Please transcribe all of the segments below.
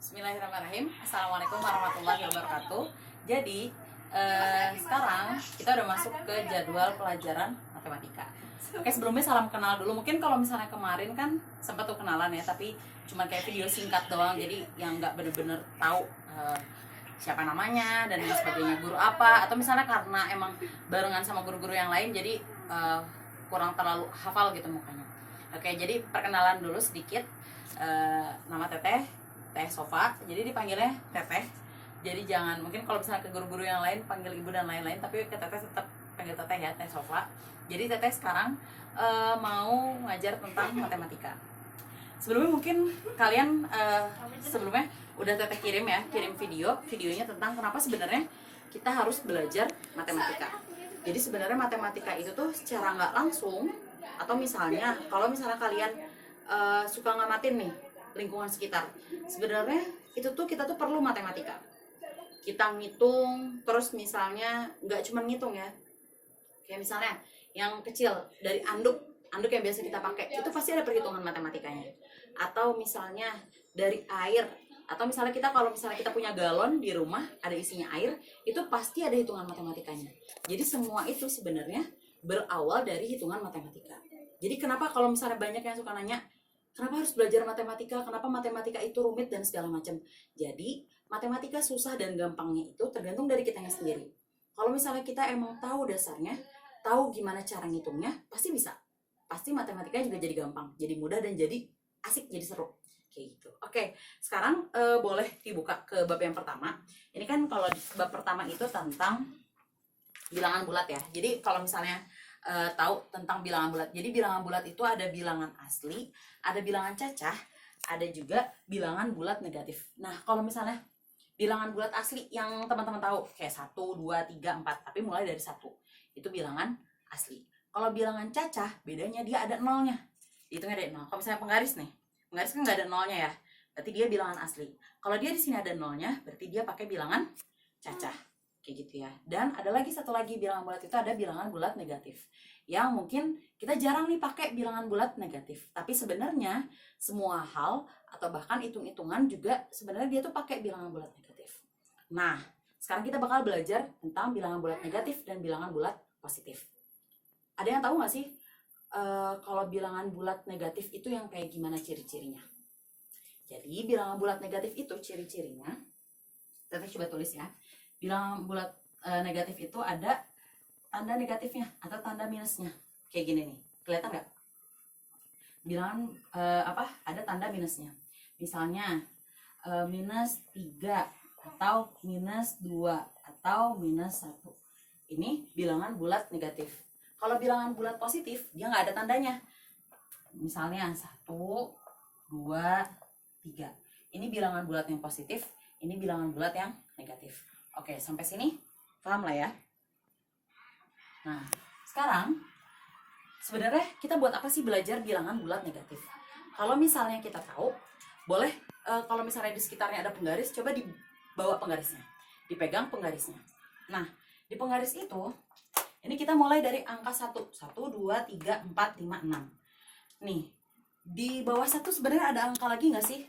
Bismillahirrahmanirrahim. Assalamualaikum warahmatullahi wabarakatuh. Jadi sekarang kita udah masuk ke jadwal pelajaran matematika. Oke, sebelumnya salam kenal dulu. Mungkin kalau misalnya kemarin kan sempat tuh kenalan ya, tapi cuma kayak video singkat doang. Jadi yang nggak bener-bener tahu siapa namanya dan lain sebagainya, guru apa, atau misalnya karena emang barengan sama guru-guru yang lain, jadi kurang terlalu hafal gitu mukanya. Oke, jadi perkenalan dulu sedikit. Nama Teh Sofa, jadi dipanggilnya Teteh. Jadi jangan, mungkin kalau misalnya ke guru-guru yang lain panggil ibu dan lain-lain, tapi ke Teteh tetap panggil Teteh ya, Teh Sofa. Jadi Teteh sekarang mau ngajar tentang matematika. Sebelumnya mungkin kalian sebelumnya udah Teteh kirim videonya tentang kenapa sebenarnya kita harus belajar matematika. Jadi sebenarnya matematika itu tuh secara nggak langsung, atau misalnya kalau misalnya kalian suka ngamatin nih lingkungan sekitar, sebenarnya itu tuh kita tuh perlu matematika. Kita ngitung, terus misalnya nggak cuma ngitung ya, kayak misalnya yang kecil dari anduk yang biasa kita pakai itu pasti ada perhitungan matematikanya. Atau misalnya dari air, atau misalnya kalau misalnya kita punya galon di rumah ada isinya air, itu pasti ada hitungan matematikanya. Jadi semua itu sebenarnya berawal dari hitungan matematika. Jadi kenapa kalau misalnya banyak yang suka nanya, kenapa harus belajar matematika? Kenapa matematika itu rumit dan segala macam? Jadi matematika susah dan gampangnya itu tergantung dari kitanya sendiri. Kalau misalnya kita emang tahu dasarnya, tahu gimana cara ngitungnya, pasti bisa. Pasti matematika juga jadi gampang, jadi mudah dan jadi asik, jadi seru. Kayak gitu. Oke, sekarang boleh dibuka ke bab yang pertama. Ini kan kalau bab pertama itu tentang bilangan bulat ya. Jadi kalau misalnya tahu tentang bilangan bulat. Jadi bilangan bulat itu ada bilangan asli, ada bilangan cacah, ada juga bilangan bulat negatif. Nah, kalau misalnya bilangan bulat asli yang teman-teman tahu kayak 1, 2, 3, 4, tapi mulai dari 1. Itu bilangan asli. Kalau bilangan cacah, bedanya dia ada nolnya. Hitungnya dari 0. Kalau misalnya penggaris nih, penggaris kan nggak ada nolnya ya. Berarti dia bilangan asli. Kalau dia di sini ada nolnya, berarti dia pakai bilangan cacah. Kayak gitu ya. Dan ada lagi satu lagi bilangan bulat itu ada bilangan bulat negatif, yang mungkin kita jarang nih pakai bilangan bulat negatif, tapi sebenarnya semua hal atau bahkan hitung-hitungan juga sebenarnya dia tuh pakai bilangan bulat negatif. Nah, sekarang kita bakal belajar tentang bilangan bulat negatif dan bilangan bulat positif. Ada yang tahu nggak sih kalau bilangan bulat negatif itu yang kayak gimana ciri-cirinya? Jadi bilangan bulat negatif itu ciri-cirinya, Teteh coba tulis ya. Bilangan bulat negatif itu ada tanda negatifnya atau tanda minusnya. Kayak gini nih. Kelihatan nggak? Bilangan ada tanda minusnya. Misalnya minus 3 atau minus 2 atau minus 1. Ini bilangan bulat negatif. Kalau bilangan bulat positif, dia nggak ada tandanya. Misalnya 1, 2, 3. Ini bilangan bulat yang positif, ini bilangan bulat yang negatif. Oke, sampai sini paham lah ya. Nah, sekarang sebenarnya kita buat apa sih belajar bilangan bulat negatif? Kalau misalnya kita tahu, boleh kalau misalnya di sekitarnya ada penggaris, coba dibawa penggarisnya, dipegang penggarisnya. Nah, di penggaris itu, ini kita mulai dari angka 1, 1, 2, 3, 4, 5, 6. Nih, di bawah 1 sebenarnya ada angka lagi nggak sih?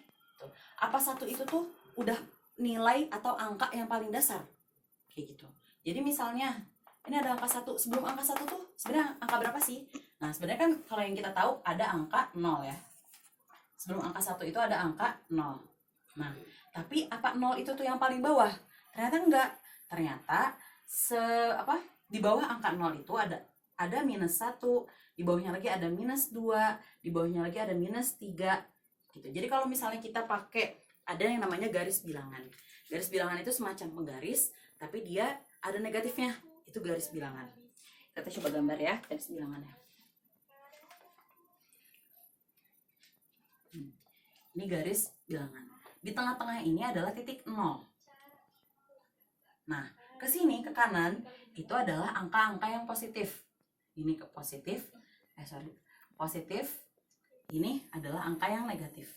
Apa 1 itu tuh udah nilai atau angka yang paling dasar? Kayak gitu. Jadi misalnya, ini ada angka 1, sebelum angka 1 tuh sebenarnya angka berapa sih? Nah, sebenarnya kan kalau yang kita tahu ada angka 0 ya. Sebelum angka 1 itu ada angka 0. Nah, tapi apa 0 itu tuh yang paling bawah? Ternyata enggak. Ternyata di bawah angka 0 itu ada minus 1, di bawahnya lagi ada minus 2, di bawahnya lagi ada minus 3 gitu. Jadi kalau misalnya kita pakai ada yang namanya garis bilangan. Garis bilangan itu semacam penggaris, tapi dia ada negatifnya. Itu garis bilangan. Kita coba gambar ya garis bilangannya. Ini garis bilangan. Di tengah-tengah ini adalah titik 0. Nah, ke sini ke kanan itu adalah angka-angka yang positif. Ini ke positif. Positif. Ini adalah angka yang negatif.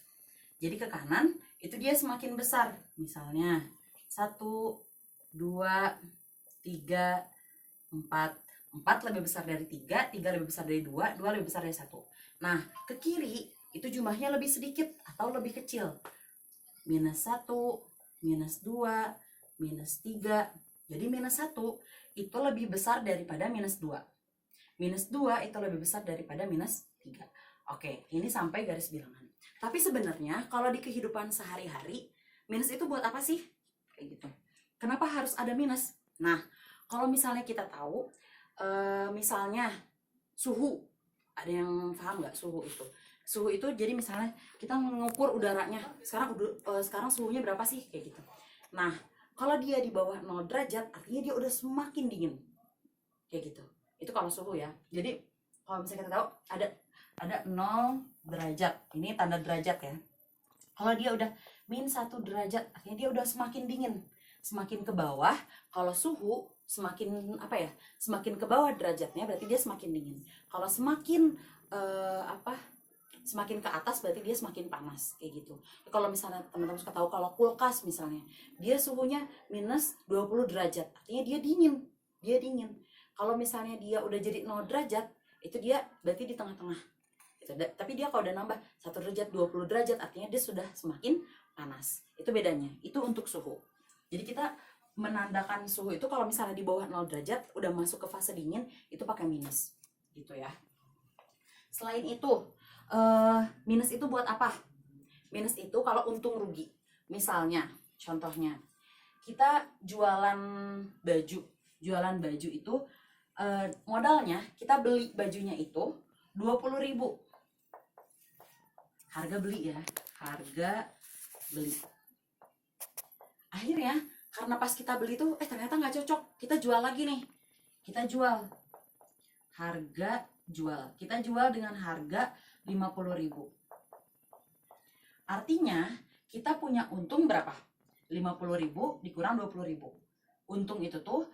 Jadi ke kanan itu dia semakin besar. Misalnya 1, 2, 3, 4. 4 lebih besar dari 3, 3 lebih besar dari 2, 2 lebih besar dari 1. Nah, ke kiri itu jumlahnya lebih sedikit atau lebih kecil. minus 1, minus 2, minus 3. Jadi minus 1 itu lebih besar daripada minus 2. Minus 2 itu lebih besar daripada minus 3. Oke, ini sampai garis bilangan. Tapi sebenarnya kalau di kehidupan sehari-hari, minus itu buat apa sih? Kayak gitu. Kenapa harus ada minus? Nah, kalau misalnya kita tahu, misalnya suhu, ada yang paham nggak suhu itu? Suhu itu jadi misalnya kita mengukur udaranya. Sekarang suhunya berapa sih? Kayak gitu. Nah, kalau dia di bawah 0 derajat, artinya dia udah semakin dingin. Kayak gitu. Itu kalau suhu ya. Jadi kalau misalnya kita tahu ada 0 derajat. Ini tanda derajat ya. Kalau dia udah -1 derajat, artinya dia udah semakin dingin. Semakin ke bawah, kalau suhu semakin semakin ke bawah derajatnya berarti dia semakin dingin. Kalau semakin semakin ke atas berarti dia semakin panas, kayak gitu. Kalau misalnya teman-teman suka tahu kalau kulkas misalnya, dia suhunya -20 derajat, artinya dia dingin. Kalau misalnya dia udah jadi 0 derajat, itu dia berarti di tengah-tengah. Gitu. Tapi dia kalau udah nambah 1 derajat, 20 derajat, artinya dia sudah semakin panas. Itu bedanya. Itu untuk suhu. Jadi kita menandakan suhu itu kalau misalnya di bawah 0 derajat, udah masuk ke fase dingin, itu pakai minus. Gitu ya. Selain itu, minus itu buat apa? Minus itu kalau untung rugi. Misalnya, contohnya, kita jualan baju. Jualan baju itu, modalnya kita beli bajunya itu 20.000. Harga beli ya, harga beli. Akhirnya karena pas kita beli tuh ternyata nggak cocok, kita jual lagi nih. Kita jual kita jual dengan harga 50.000. Artinya kita punya untung berapa? 50.000 dikurang 20.000. Untung itu tuh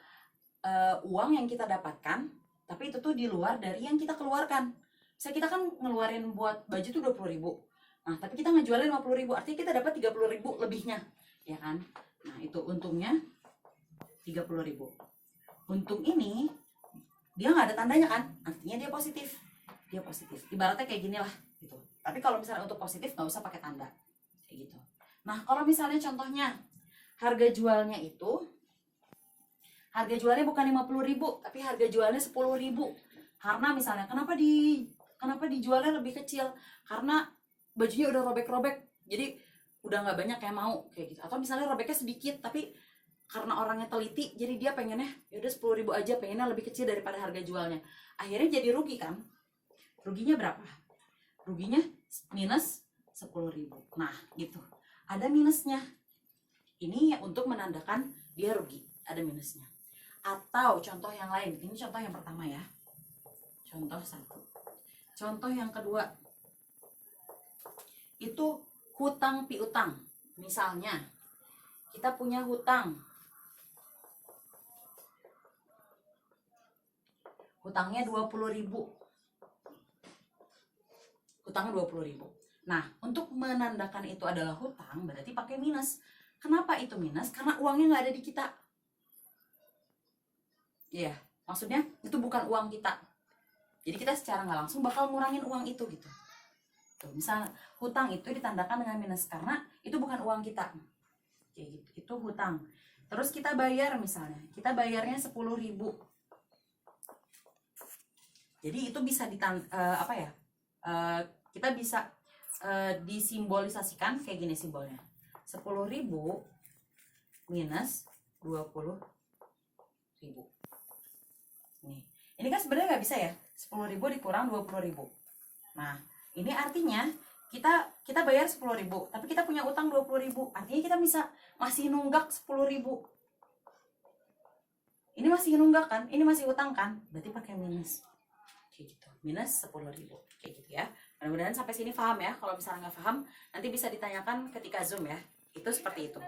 uang yang kita dapatkan, tapi itu tuh di luar dari yang kita keluarkan. Misalnya kita kan ngeluarin buat baju tuh 20.000. Nah, tapi kita ngejualin 50.000, artinya kita dapat 30.000 lebihnya, ya kan? Nah, itu untungnya 30.000. Untung ini dia nggak ada tandanya kan, artinya dia positif. Dia positif. Ibaratnya kayak gini lah, gitu. Tapi kalau misalnya untuk positif nggak usah pakai tanda, kayak gitu. Nah, kalau misalnya contohnya harga jualnya bukan 50.000, tapi harga jualnya 10.000. Karena misalnya kenapa dijualnya lebih kecil? Karena bajunya udah robek-robek, jadi udah nggak banyak yang mau, kayak gitu. Atau misalnya robeknya sedikit, tapi karena orangnya teliti, jadi dia pengennya yaudah 10.000 aja, pengennya lebih kecil daripada harga jualnya. Akhirnya jadi rugi kan? Ruginya berapa? Ruginya minus 10.000. Nah, gitu. Ada minusnya. Ini untuk menandakan dia rugi, ada minusnya. Atau contoh yang lain, ini contoh yang pertama ya. Contoh 1. Contoh yang kedua, itu hutang piutang. Misalnya, kita punya hutang. Hutangnya 20.000. Hutangnya 20.000. Nah, untuk menandakan itu adalah hutang, berarti pakai minus. Kenapa itu minus? Karena uangnya nggak ada di kita. Iya, maksudnya itu bukan uang kita. Jadi kita secara nggak langsung bakal ngurangin uang itu gitu. Tuh, misal hutang itu ditandakan dengan minus karena itu bukan uang kita. Kayak gitu. Itu hutang. Terus kita bayar misalnya, kita bayarnya 10.000. Jadi itu bisa kita bisa disimbolisasikan kayak gini simbolnya. 10.000 minus 20.000. Nih. Ini kan sebenarnya nggak bisa ya. 10.000 dikurang 20.000. Nah, ini artinya kita bayar 10.000, tapi kita punya utang 20.000. Artinya kita masih nunggak 10.000. Ini masih nunggak kan? Ini masih utang kan? Berarti pakai minus. Kayak gitu. Minus 10.000. Kayak gitu ya. Mudah-mudahan sampai sini paham ya. Kalau misalnya nggak paham, nanti bisa ditanyakan ketika Zoom ya. Itu seperti itu.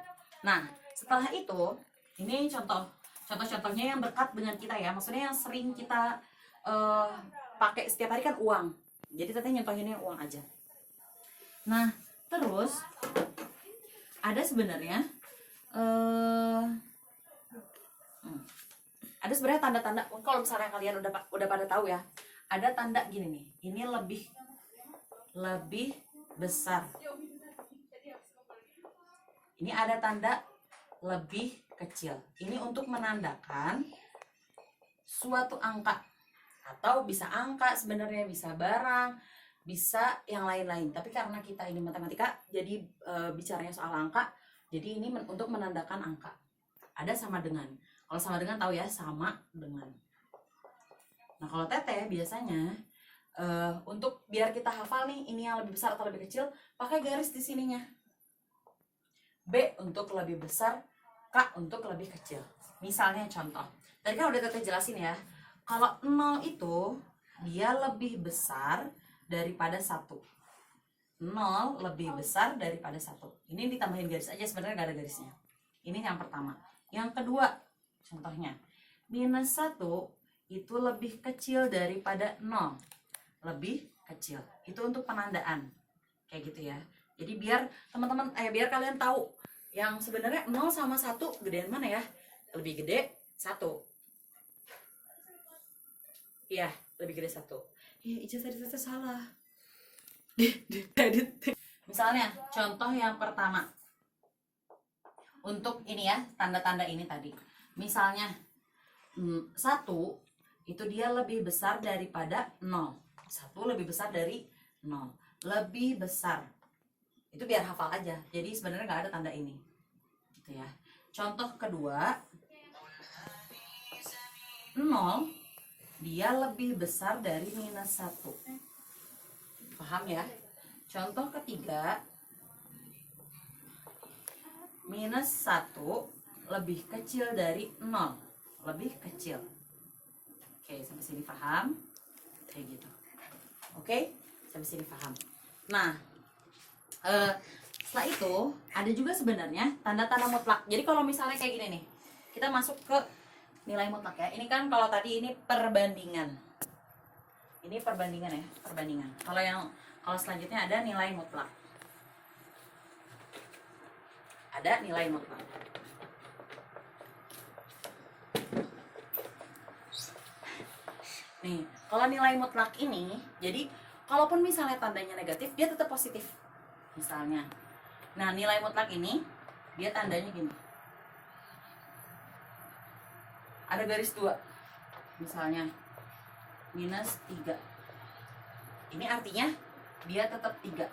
Nah, setelah itu, ini contoh-contohnya yang dekat dengan kita ya. Maksudnya yang sering kita pakai setiap hari kan uang. Jadi teteh nyontohinnya uang aja. Nah, terus ada sebenarnya tanda-tanda. Kalau misalnya kalian udah pada tahu ya, ada tanda gini nih. Ini lebih besar. Ini ada tanda lebih kecil. Ini untuk menandakan suatu angka, atau bisa angka sebenarnya, bisa barang, bisa yang lain-lain. Tapi karena kita ini matematika, jadi bicaranya soal angka, jadi ini untuk menandakan angka. Ada sama dengan. Kalau sama dengan tahu ya, sama dengan. Nah kalau teteh biasanya untuk biar kita hafal nih, ini yang lebih besar atau lebih kecil, pakai garis di sininya. B untuk lebih besar, K untuk lebih kecil. Misalnya contoh, tadi kan udah teteh jelasin ya, kalau 0 itu dia lebih besar daripada 1. 0 lebih besar daripada 1. Ini ditambahin garis aja, sebenarnya gak ada garisnya. Ini yang pertama. Yang kedua, contohnya, minus 1 itu lebih kecil daripada 0. Lebih kecil. Itu untuk penandaan. Kayak gitu ya. Jadi biar teman-teman, biar kalian tahu yang sebenarnya 0 sama 1 gedean mana ya? Lebih gede 1. Iya, lebih gede 1. Iya, Ica tadi salah. Misalnya, contoh yang pertama. Untuk ini ya, tanda-tanda ini tadi. Misalnya, 1 itu dia lebih besar daripada 0. 1 lebih besar dari 0. Lebih besar. Itu biar hafal aja. Jadi sebenarnya nggak ada tanda ini. Gitu ya. Contoh kedua, 0 dia lebih besar dari minus 1. Paham ya? Contoh ketiga, minus 1 lebih kecil dari 0. Lebih kecil. Oke, sampai sini paham? Kayak gitu. Oke, sampai sini paham. Nah, setelah itu ada juga sebenarnya tanda-tanda mutlak. Jadi kalau misalnya kayak gini nih, kita masuk ke nilai mutlak ya. Ini kan kalau tadi ini perbandingan. Ini perbandingan ya, perbandingan. Kalau selanjutnya ada nilai mutlak. Ada nilai mutlak. Nih, kalau nilai mutlak ini, jadi kalaupun misalnya tandanya negatif, dia tetap positif. Misalnya. Nah, nilai mutlak ini dia tandanya gini. Ada garis 2. Misalnya minus 3. Ini artinya dia tetap 3.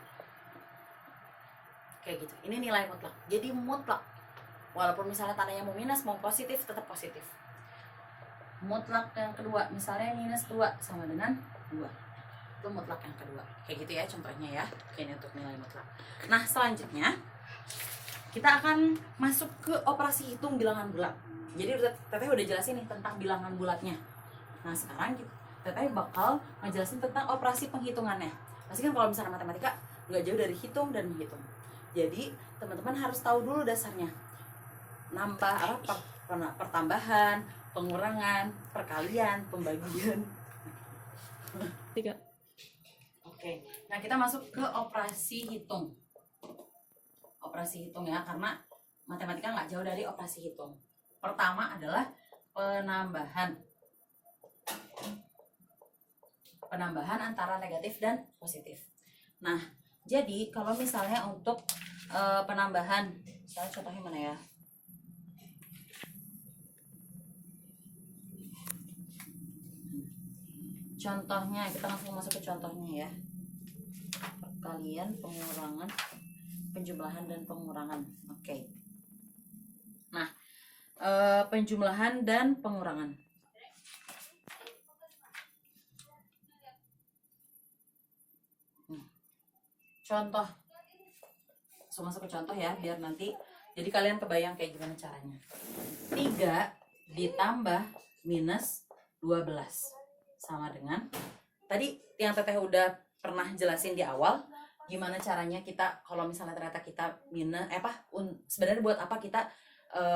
Kayak gitu. Ini nilai mutlak. Jadi mutlak. Walaupun misalnya tandanya mau minus, mau positif, tetap positif. Mutlak yang kedua, misalnya minus 2 sama dengan 2. Itu mutlak yang kedua. Kayak gitu ya contohnya ya. Ini untuk nilai mutlak. Nah, selanjutnya kita akan masuk ke operasi hitung bilangan bulat. Jadi teteh udah jelasin nih tentang bilangan bulatnya. Nah, sekarang teteh bakal ngejelasin tentang operasi penghitungannya. Pasti kan kalau misalkan matematika nggak jauh dari hitung dan menghitung. Jadi teman-teman harus tahu dulu dasarnya. Nambah apa? Pertambahan, pengurangan, perkalian, pembagian. 3. Oke. Nah, kita masuk ke operasi hitung. Operasi hitung ya, karena matematika nggak jauh dari operasi hitung. Pertama adalah penambahan. Penambahan antara negatif dan positif. Nah, jadi kalau misalnya untuk penambahan, saya contohnya mana ya? Contohnya, kita langsung masuk ke contohnya ya. Perkalian, pengurangan, penjumlahan dan pengurangan. Oke. Nah, penjumlahan dan pengurangan. Contoh. Langsung masuk ke contoh ya, biar nanti jadi kalian kebayang kayak gimana caranya. 3 ditambah minus 12 sama dengan tadi yang teteh udah pernah jelasin di awal, gimana caranya kita kalau misalnya ternyata kita minus sebenarnya buat apa kita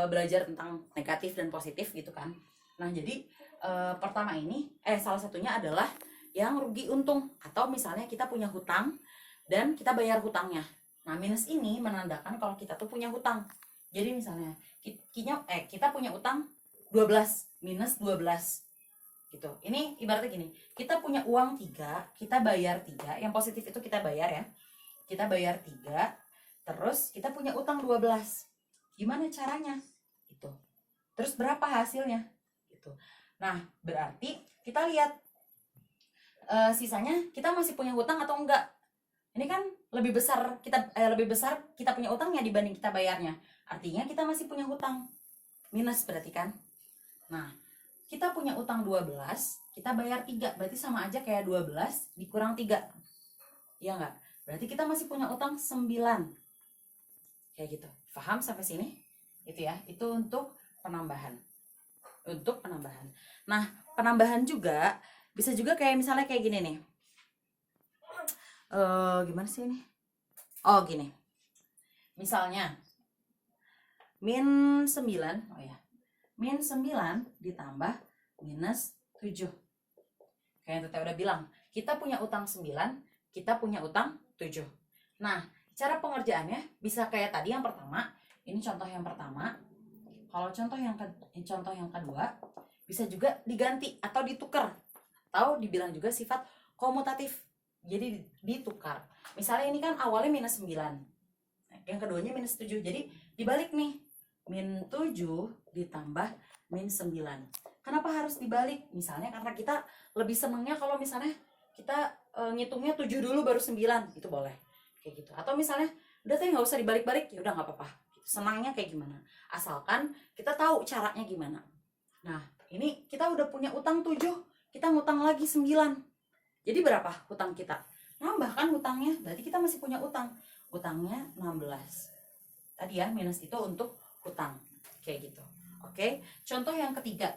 belajar tentang negatif dan positif gitu kan. Nah, jadi pertama ini salah satunya adalah yang rugi untung, atau misalnya kita punya hutang dan kita bayar hutangnya. Nah, minus ini menandakan kalau kita tuh punya hutang. Jadi misalnya kita punya utang 12 minus 12 gitu. Ini ibaratnya gini, kita punya uang 3, kita bayar 3, yang positif itu kita bayar ya. Kita bayar 3, Terus kita punya utang 12. Gimana caranya? Itu. Terus berapa hasilnya? Gitu. Nah, berarti kita lihat sisanya kita masih punya hutang atau enggak. Ini kan lebih besar kita punya utangnya dibanding kita bayarnya. Artinya kita masih punya hutang. Minus berarti kan? Nah, kita punya utang 12, kita bayar 3, berarti sama aja kayak 12 dikurang 3. Iya enggak? Berarti kita masih punya utang 9. Kayak gitu. Paham sampai sini? Itu ya. Itu untuk penambahan. Untuk penambahan. Nah, penambahan juga bisa juga kayak misalnya kayak gini nih. Gimana sih ini? Oh, gini. Misalnya min 9, min 9 ditambah minus 7. Kayak yang Teteh udah bilang, kita punya utang 9, kita punya utang 7. Nah, cara pengerjaannya bisa kayak tadi yang pertama. Ini contoh yang pertama. Kalau contoh yang kedua bisa juga diganti atau ditukar. Atau dibilang juga sifat komutatif. Jadi ditukar. Misalnya ini kan awalnya minus 9. Yang keduanya minus 7. Jadi dibalik nih. Min 7 ditambah min 9. Kenapa harus dibalik? Misalnya karena kita lebih senangnya kalau misalnya kita ngitungnya 7 dulu baru 9. Itu boleh. Kayak gitu. Atau misalnya udah teh nggak usah dibalik-balik, ya udah nggak apa-apa. Senangnya kayak gimana? Asalkan kita tahu caranya gimana. Nah, ini kita udah punya utang 7, kita ngutang lagi 9. Jadi berapa hutang kita? Nambah kan hutangnya, berarti kita masih punya utang. Utangnya 16. Tadi ya, minus itu untuk hutang. Kayak gitu. Oke, contoh yang ketiga.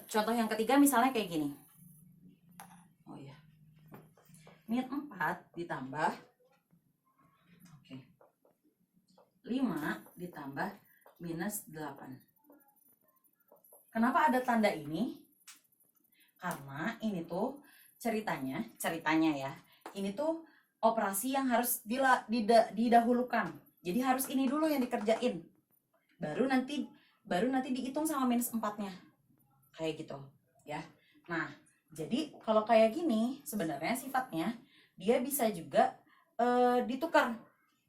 Contoh yang ketiga misalnya kayak gini. Oh iya. Min 4 ditambah 5 ditambah minus 8. Kenapa ada tanda ini? Karena ini tuh ceritanya ya. Ini tuh operasi yang harus didahulukan. Jadi harus ini dulu yang dikerjain. Baru nanti dihitung sama minus 4-nya. Kayak gitu, ya. Nah, jadi kalau kayak gini sebenarnya sifatnya dia bisa juga ditukar.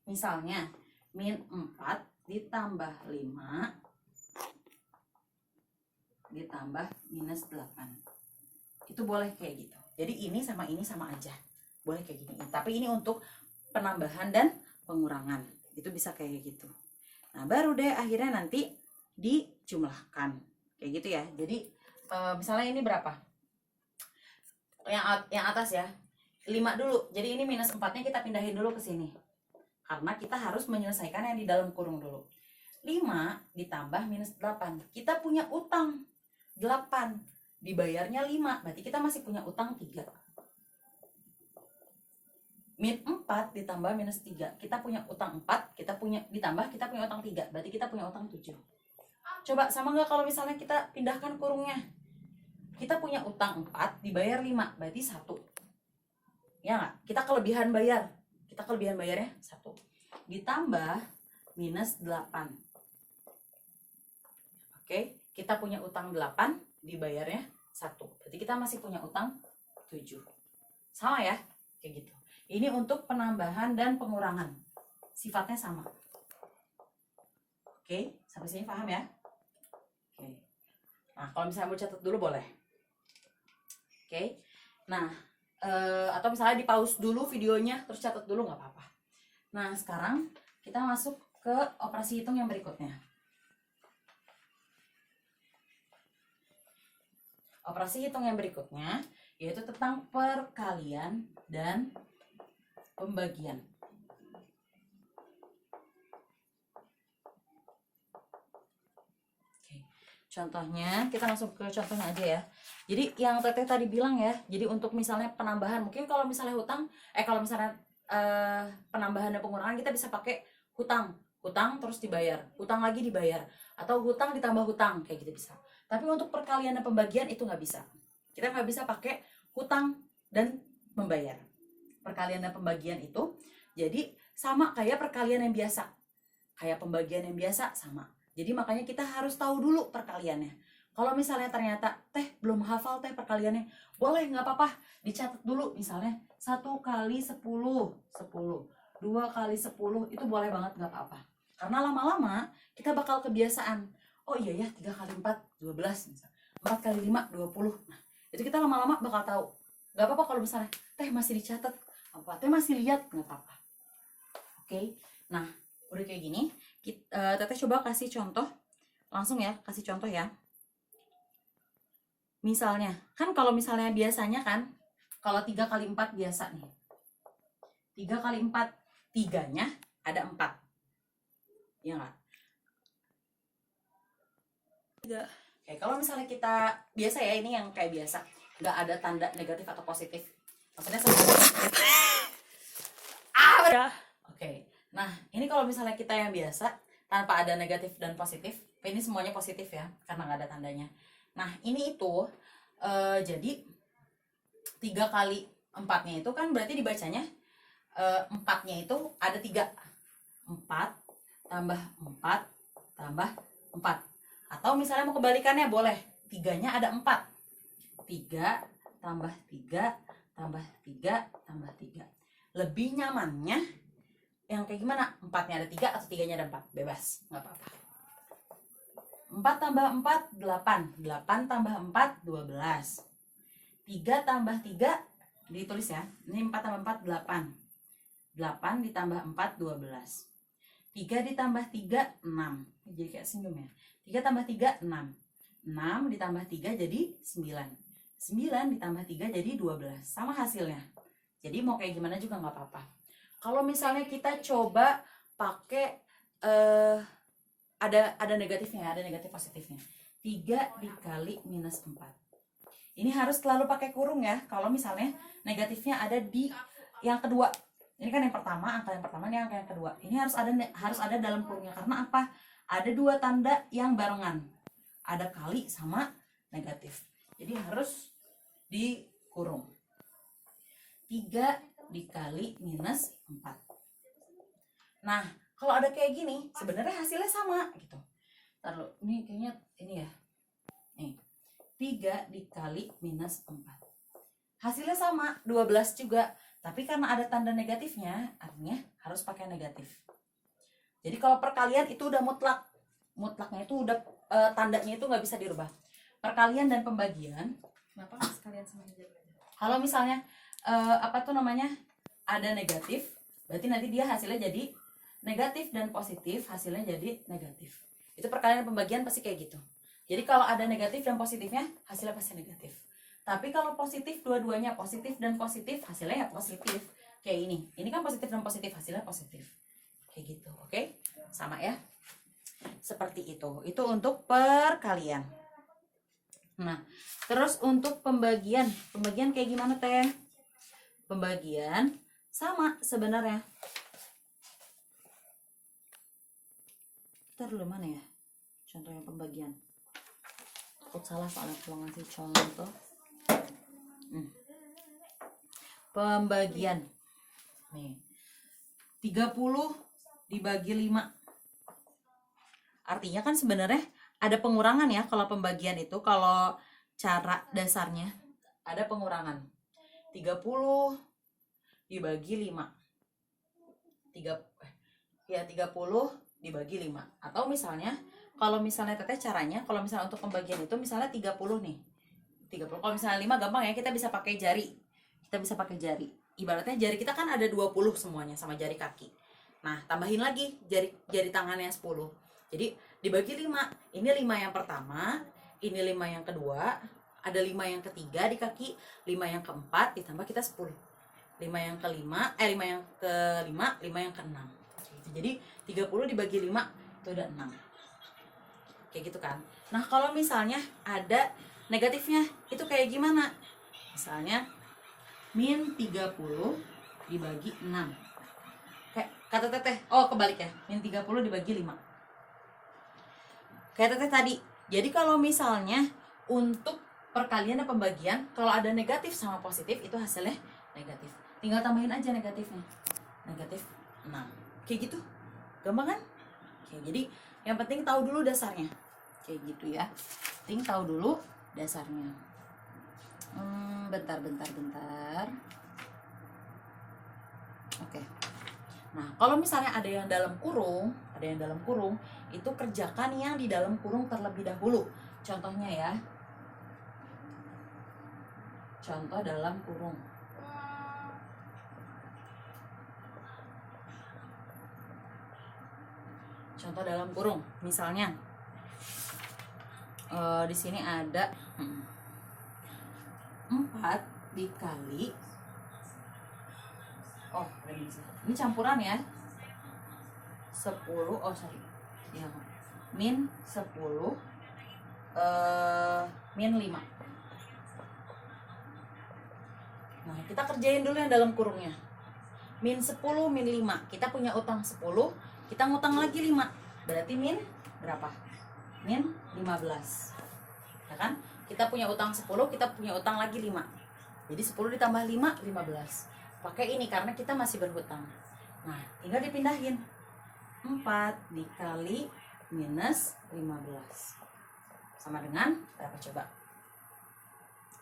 Misalnya min 4 ditambah 5 ditambah minus 8. Itu boleh kayak gitu. Jadi ini sama aja. Boleh kayak gini. Tapi ini untuk penambahan dan pengurangan. Itu bisa kayak gitu. Nah, baru deh akhirnya nanti dijumlahkan. Kayak gitu ya. Jadi misalnya ini berapa? Yang atas ya. 5 dulu. Jadi ini minus 4-nya kita pindahin dulu ke sini. Karena kita harus menyelesaikan yang di dalam kurung dulu. 5 ditambah minus 8. Kita punya utang 8. Dibayarnya 5, berarti kita masih punya utang 3. Min 4 ditambah minus 3. Kita punya utang 4, kita punya utang 3. Berarti kita punya utang 7. Coba sama nggak kalau misalnya kita pindahkan kurungnya? Kita punya utang 4, dibayar 5, berarti 1. Ya nggak? Kita kelebihan bayarnya 1. Ditambah minus 8. Oke, kita punya utang 8, dibayarnya 1. Berarti kita masih punya utang 7. Sama ya? Kayak gitu. Ini untuk penambahan dan pengurangan. Sifatnya sama. Oke, sampai sini paham ya? Oke. Nah, kalau misalnya mau catat dulu boleh. Oke. Nah, atau misalnya di pause dulu videonya terus catat dulu nggak apa-apa. Nah, sekarang kita masuk ke operasi hitung yang berikutnya. Operasi hitung yang berikutnya yaitu tentang perkalian dan pembagian. Oke. Contohnya kita langsung ke contohnya aja ya. Jadi yang Teteh tadi bilang ya, jadi untuk misalnya penambahan, mungkin kalau misalnya penambahan dan pengurangan kita bisa pakai hutang terus dibayar, hutang lagi dibayar, atau hutang ditambah hutang, kayak gitu bisa. Tapi untuk perkalian dan pembagian itu nggak bisa. Kita nggak bisa pakai hutang dan membayar. Perkalian dan pembagian itu jadi sama kayak perkalian yang biasa, kayak pembagian yang biasa sama. Jadi makanya kita harus tahu dulu perkaliannya. Kalau misalnya ternyata teh belum hafal teh perkaliannya, boleh, nggak apa-apa, dicatat dulu. Misalnya 1 kali 10, 10, 2 kali 10, itu boleh banget, nggak apa-apa. Karena lama-lama kita bakal kebiasaan. Oh iya ya, 3 kali 4, 12 misalnya. 4 kali 5, 20. Nah, itu kita lama-lama bakal tahu. Nggak apa-apa kalau misalnya teh masih dicatat, apa teh masih lihat, nggak apa-apa. Oke, nah udah kayak gini, Teteh coba kasih contoh langsung ya, kasih contoh ya. Misalnya, kan kalau misalnya biasanya kan, kalau 3 kali 4 biasa nih. 3 kali 4, 3-nya ada 4. Iya nggak? Oke, kalau misalnya kita, biasa ya, ini yang kayak biasa. Nggak ada tanda negatif atau positif. Maksudnya Oke, nah ini kalau misalnya kita yang biasa, tanpa ada negatif dan positif, ini semuanya positif ya, karena nggak ada tandanya. Nah ini itu jadi 3 kali 4-nya itu kan berarti dibacanya 4-nya itu ada 3. 4 tambah 4 tambah 4. Atau misalnya mau kebalikannya boleh, 3-nya ada 4. 3 tambah 3 tambah 3 tambah 3. Lebih nyamannya yang kayak gimana? 4-nya ada 3 atau 3-nya ada 4? Bebas, nggak apa-apa. 4 tambah 4, 8. 8 tambah 4, 12. 3 tambah 3, ditulis ya. Ini 4 tambah 4, 8. 8 ditambah 4, 12. 3 ditambah 3, 6. Jadi kayak senyum ya. 3 tambah 3, 6. 6 ditambah 3 jadi 9. 9 ditambah 3 jadi 12. Sama hasilnya. Jadi mau kayak gimana juga nggak apa-apa. Kalau misalnya kita coba pakai ada negatifnya, ada negatif positifnya. 3 dikali minus 4. Ini harus selalu pakai kurung ya. Kalau misalnya negatifnya ada di yang kedua. Ini kan yang pertama, angka yang pertama, ini angka yang kedua. Ini harus ada dalam kurungnya. Karena apa? Ada 2 tanda yang barengan. Ada kali sama negatif. Jadi harus dikurung. 3 dikali minus 4. Nah, kalau ada kayak gini, sebenarnya hasilnya sama gitu. Taruh, ini kayaknya ini ya. Nih. 3 dikali minus 4. Hasilnya sama, 12 juga. Tapi karena ada tanda negatifnya, artinya harus pakai negatif. Jadi kalau perkalian itu udah mutlak. Mutlaknya itu udah tandanya itu nggak bisa dirubah. Perkalian dan pembagian. Kenapa sekalian sama aja? Kalau misalnya ada negatif, berarti nanti dia hasilnya jadi negatif, dan positif hasilnya jadi negatif. Itu perkalian dan pembagian pasti kayak gitu. Jadi kalau ada negatif dan positifnya, hasilnya pasti negatif. Tapi kalau positif, dua-duanya positif dan positif, hasilnya ya positif. Kayak ini. Ini kan positif dan positif, hasilnya positif. Kayak gitu, oke? Sama ya. Seperti itu. Itu untuk perkalian. Nah, terus untuk pembagian. Pembagian kayak gimana, Teh? Pembagian sama sebenarnya. Ntar dulu, mana ya contohnya pembagian? Takut salah soalnya kalau ngasih contoh. Pembagian nih, 30 dibagi 5. Artinya kan sebenarnya ada pengurangan ya. Kalau pembagian itu, kalau cara dasarnya ada pengurangan. 30 dibagi 5. 30 dibagi 5. Atau misalnya, kalau misalnya Teteh caranya, kalau misalnya untuk pembagian itu misalnya 30 nih. 30. Kalau misalnya 5 gampang ya, kita bisa pakai jari. Ibaratnya jari kita kan ada 20 semuanya sama jari kaki. Nah, tambahin lagi jari tangannya 10. Jadi dibagi 5. Ini 5 yang pertama, ini 5 yang kedua, ada 5 yang ketiga di kaki, 5 yang keempat, ditambah kita 10. 5 yang kelima, 5 yang kelima, 5 yang keenam. Jadi 30 dibagi 5 itu udah 6. Kayak gitu kan. Nah, kalau misalnya ada negatifnya, itu kayak gimana? Misalnya min 30 dibagi 6. Kayak kata Teteh, kebalik ya. Min 30 dibagi 5. Kayak Teteh tadi. Jadi kalau misalnya untuk perkalian dan pembagian, kalau ada negatif sama positif, itu hasilnya negatif. Tinggal tambahin aja negatifnya. Negatif 6. Kayak gitu. Gampang kan? Oke, jadi yang penting tahu dulu dasarnya. Kayak gitu ya. Ting tahu dulu dasarnya. Bentar. Oke. Nah, kalau misalnya ada yang dalam kurung, itu kerjakan yang di dalam kurung terlebih dahulu. Contohnya ya. Contoh dalam kurung. Contoh dalam kurung, misalnya di sini ada 4 dikali ini campuran ya, 10 ya, min 10 min 5. Nah, kita kerjain dulu yang dalam kurungnya. Min 10 min 5, kita punya utang 10, kita ngutang lagi 5, berarti min berapa? Min 15, ya kan? Kita punya utang 10, kita punya utang lagi 5, jadi 10 ditambah 5, 15. Pakai ini karena kita masih berhutang. Nah, tinggal dipindahin. 4 dikali minus 15 sama dengan berapa coba?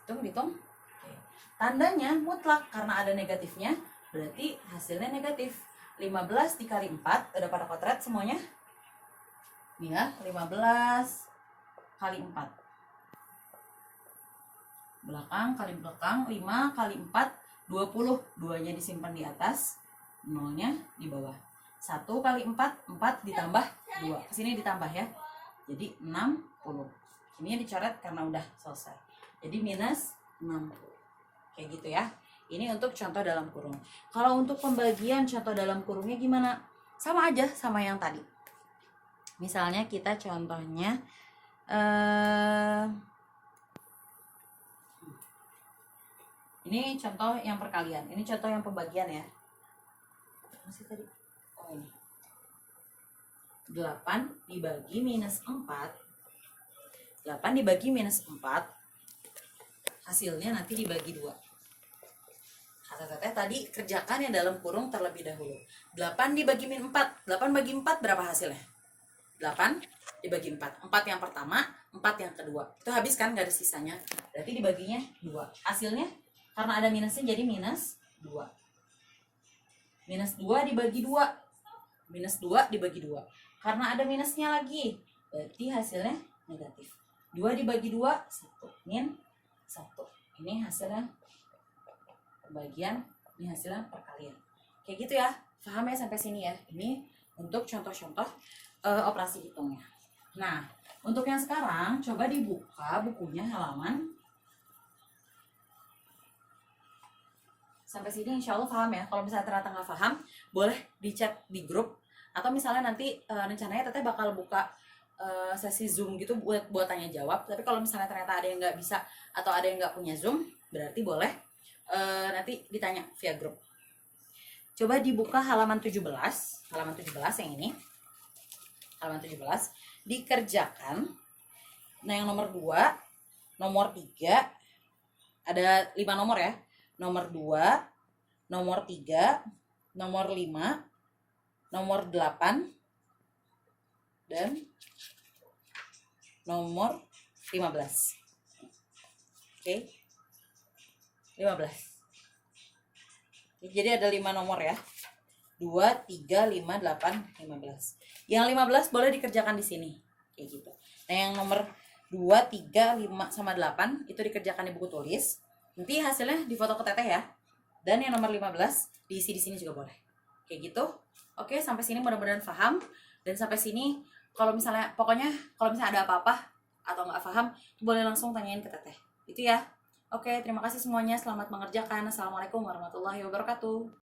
Hitung. Oke. Tandanya mutlak karena ada negatifnya, berarti hasilnya negatif. 15 dikali 4, udah pada kotret semuanya? Nih ya, 15 kali 4. Belakang kali belakang, 5 kali 4, 20. 2-nya disimpan di atas, 0-nya di bawah. 1 kali 4, 4 ditambah 2. Kesini ditambah ya. Jadi 60. Ini dicoret karena udah selesai. Jadi minus 60. Kayak gitu ya. Ini untuk contoh dalam kurung. Kalau untuk pembagian contoh dalam kurungnya gimana? Sama aja sama yang tadi. Misalnya kita contohnya ini contoh yang perkalian. Ini contoh yang pembagian ya. Masih tadi. Oh ini. 8 dibagi minus 4. 8 dibagi minus 4. Hasilnya nanti dibagi 2. Kata teteh tadi kerjakan yang dalam kurung terlebih dahulu. 8 dibagi min 4. 8 bagi 4 berapa hasilnya? 8 dibagi 4. 4 yang pertama, 4 yang kedua. Itu habis kan, gak ada sisanya. Berarti dibaginya 2. Hasilnya karena ada minusnya jadi minus 2. Minus 2 dibagi 2. Minus 2 dibagi 2. Karena ada minusnya lagi, berarti hasilnya negatif. 2 dibagi 2, 1. Min 1. Ini hasilnya pembagian, ini hasilnya perkalian. Kayak gitu ya. Paham ya sampai sini ya. Ini untuk contoh-contoh operasi hitungnya. Nah, untuk yang sekarang coba dibuka bukunya halaman. Sampai sini insya Allah paham ya. Kalau misalnya ternyata nggak paham, boleh di chat di grup. Atau misalnya nanti rencananya teteh bakal buka sesi Zoom gitu buat tanya jawab. Tapi kalau misalnya ternyata ada yang nggak bisa atau ada yang nggak punya Zoom, berarti boleh nanti ditanya via grup. Coba dibuka halaman 17. Halaman 17 yang ini. Halaman 17. Dikerjakan. Nah yang nomor 2, nomor 3. Ada 5 nomor ya. Nomor 2, nomor 3, nomor 5, nomor 8, dan nomor 15. Oke. 15. Jadi ada 5 nomor ya. 2, 3, 5, 8, 15. Yang 15 boleh dikerjakan di sini. Kayak gitu. Nah yang nomor 2, 3, 5, sama 8 itu dikerjakan di buku tulis. Nanti hasilnya difoto ke teteh ya. Dan yang nomor 15 diisi di sini juga boleh. Kayak gitu. Oke, sampai sini mudah-mudahan paham. Dan sampai sini kalau misalnya ada apa-apa atau nggak paham, boleh langsung tanyain ke teteh. Itu ya. Oke, terima kasih semuanya. Selamat mengerjakan. Assalamualaikum warahmatullahi wabarakatuh.